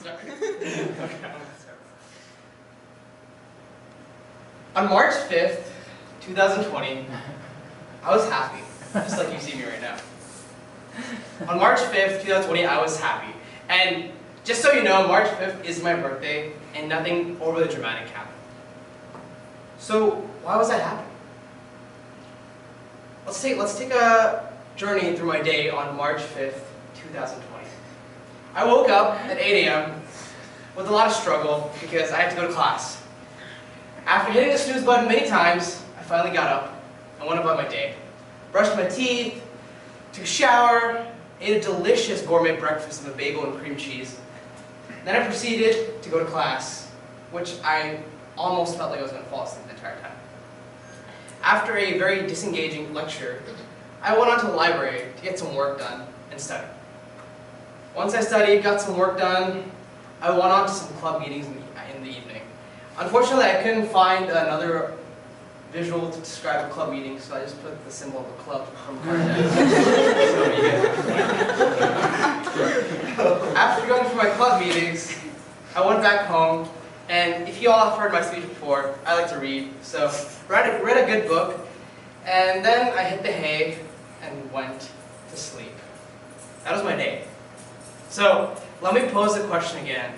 Sorry. On March 5th, 2020, I was happy, just like you see me right now. On March 5th, 2020, I was happy. And just so you know, March 5th is my birthday, and nothing overly dramatic happened. So, why was I happy? Let's take a journey through my day on March 5th, 2020. I woke up at 8 a.m. with a lot of struggle because I had to go to class. After hitting the snooze button many times, I finally got up and went about my day. Brushed my teeth, took a shower, ate a delicious gourmet breakfast of a bagel and cream cheese. Then I proceeded to go to class, which I almost felt like I was going to fall asleep the entire time. After a very disengaging lecture, I went on to the library to get some work done and study. Once I studied, got some work done, I went on to some club meetings in the evening. Unfortunately, I couldn't find another visual to describe a club meeting, so I just put the symbol of a club from After going through my club meetings, I went back home, and if you all have heard my speech before, I like to read, so read a good book, and then I hit the hay and went to sleep. That was my day. So, let me pose the question again.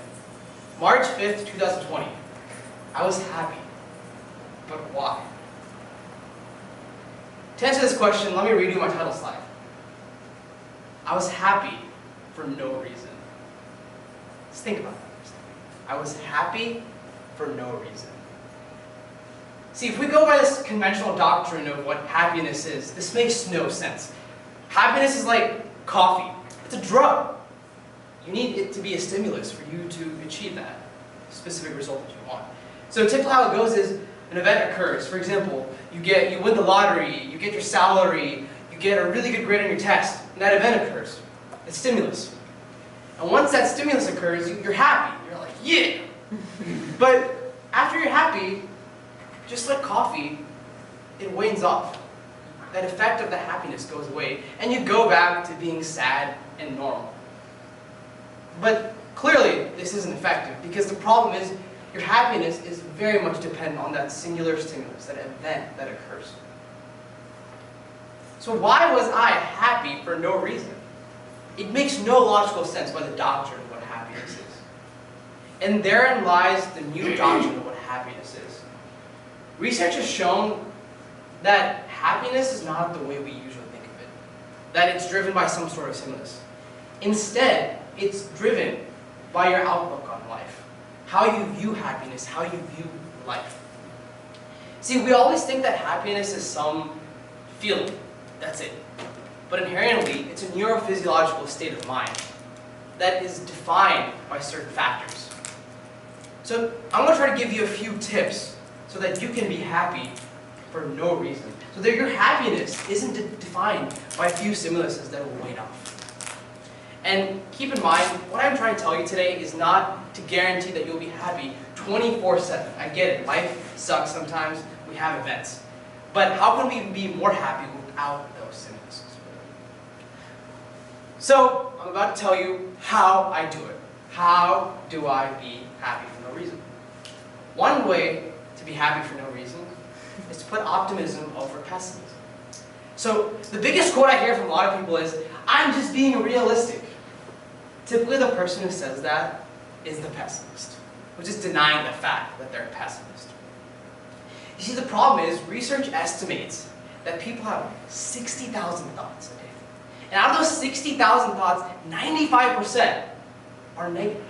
March 5th, 2020. I was happy, but why? To answer this question, let me redo my title slide. I was happy for no reason. Let's think about that for a second. I was happy for no reason. See, if we go by this conventional doctrine of what happiness is, this makes no sense. Happiness is like coffee. It's a drug. You need it to be a stimulus for you to achieve that specific result that you want. So typically how it goes is an event occurs. For example, you win the lottery, you get your salary, you get a really good grade on your test, and that event occurs. It's stimulus. And once that stimulus occurs, you're happy. You're like, yeah! But after you're happy, just like coffee, it wanes off. That effect of the happiness goes away, and you go back to being sad and normal. But clearly, this isn't effective, because the problem is your happiness is very much dependent on that singular stimulus, that event that occurs. So why was I happy for no reason? It makes no logical sense by the doctrine of what happiness is. And therein lies the new doctrine of what happiness is. Research has shown that happiness is not the way we usually think of it, that it's driven by some sort of stimulus. Instead, it's driven by your outlook on life, how you view happiness, how you view life. See, we always think that happiness is some feeling, that's it. But inherently, it's a neurophysiological state of mind that is defined by certain factors. So I'm going to try to give you a few tips so that you can be happy for no reason. So that your happiness isn't defined by a few stimuluses that will wane off. And keep in mind, what I'm trying to tell you today is not to guarantee that you'll be happy 24/7. I get it, life sucks sometimes, we have events. But how can we be more happy without those stimuluses? So, I'm about to tell you how I do it. How do I be happy for no reason? One way to be happy for no reason is to put optimism over pessimism. So, the biggest quote I hear from a lot of people is, I'm just being realistic. Typically, the person who says that is the pessimist, which is denying the fact that they're a pessimist. You see, the problem is, research estimates that people have 60,000 thoughts a day. And out of those 60,000 thoughts, 95% are negative.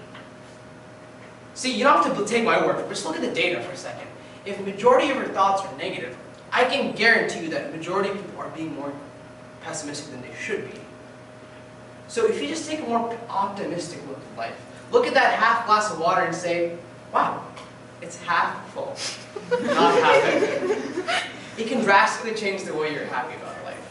See, you don't have to take my word for it, just look at the data for a second. If the majority of your thoughts are negative, I can guarantee you that the majority of people are being more pessimistic than they should be. So if you just take a more optimistic look at life, look at that half glass of water and say, wow, it's half full, not half empty. It can drastically change the way you're happy about life.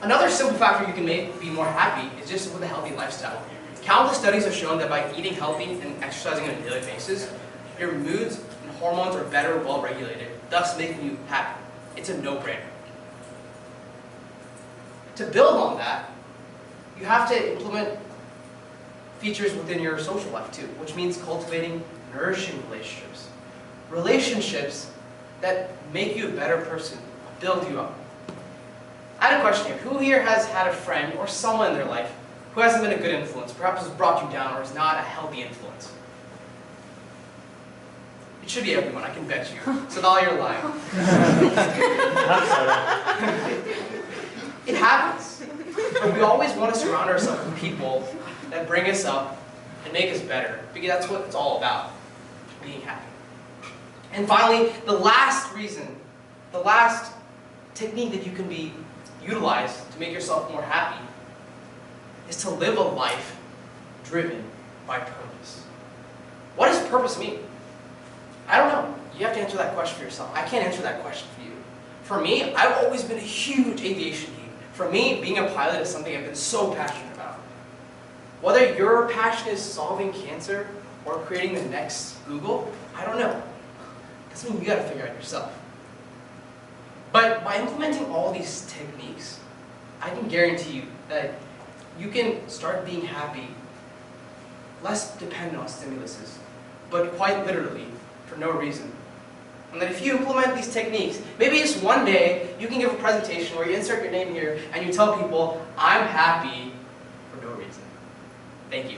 Another simple factor you can make be more happy is just with a healthy lifestyle. Countless studies have shown that by eating healthy and exercising on a daily basis, your moods and hormones are better well regulated, thus making you happy. It's a no-brainer. To build on that, you have to implement features within your social life too, which means cultivating nourishing relationships. Relationships that make you a better person, build you up. I had a question here. Who here has had a friend or someone in their life who hasn't been a good influence, perhaps has brought you down or is not a healthy influence? It should be everyone, I can bet you. So all you're lying. It happens. But we always want to surround ourselves with people that bring us up and make us better, because that's what it's all about, being happy. And finally, the last reason, the last technique that you can utilize to make yourself more happy is to live a life driven by purpose. What does purpose mean? I don't know. You have to answer that question for yourself. I can't answer that question for you. For me, I've always been a huge aviation geek. For me, being a pilot is something I've been so passionate about. Whether your passion is solving cancer or creating the next Google, I don't know. That's something you gotta figure out yourself. But by implementing all these techniques, I can guarantee you that you can start being happy, less dependent on stimuluses, but quite literally, for no reason. And that if you implement these techniques, maybe just one day you can give a presentation where you insert your name here and you tell people, I'm happy for no reason. Thank you.